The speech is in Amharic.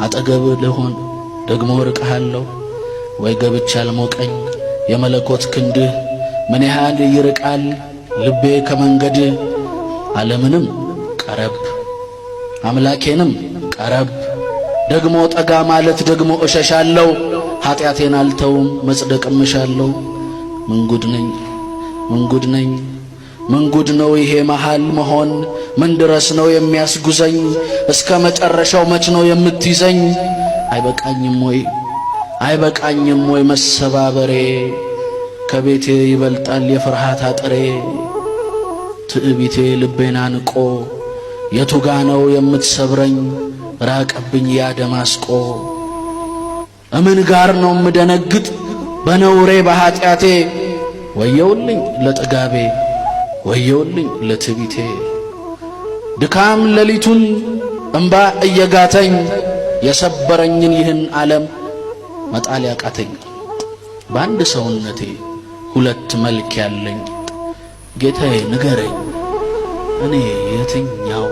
አጠገብ ልሆን ደግሞ ርቀሃለሁ ወይ ገብቻ አልሞቀኝ የመለኮት ክንድህ ምን ያህል ይርቃል ልቤ ከመንገድ ዓለምንም ቀረብ አምላኬንም ቀረብ ደግሞ ጠጋ ማለት ደግሞ እሸሻለሁ ኃጢአቴን አልተውም መጽደቅም እሻለሁ ምንጉድ ነኝ ምንጉድ ነው ይሄ መሃል መሆን ምን ድረስ ነው የሚያስጉዘኝ እስከ መጨረሻው መች ነው የምትይዘኝ አይበቃኝም ወይ መሰባበሬ ከቤቴ ይበልጣል የፍርሃት አጥሬ ትዕቢቴ ልቤን አንቆ የቱጋ ነው የምትሰብረኝ ራቀብኝ ያ ደማስቆ እምን ጋር ነው ምደነግጥ በነውሬ በኃጢአቴ ወየውልኝ ለጥጋቤ ወየውልኝ ለትዕቢቴ ድካም ሌሊቱን እንባ እየጋተኝ የሰበረኝን ይህን ዓለም መጣል ያቃተኝ በአንድ ሰውነቴ ሁለት መልክ ያለኝ ጌታዬ ንገረኝ እኔ የትኛው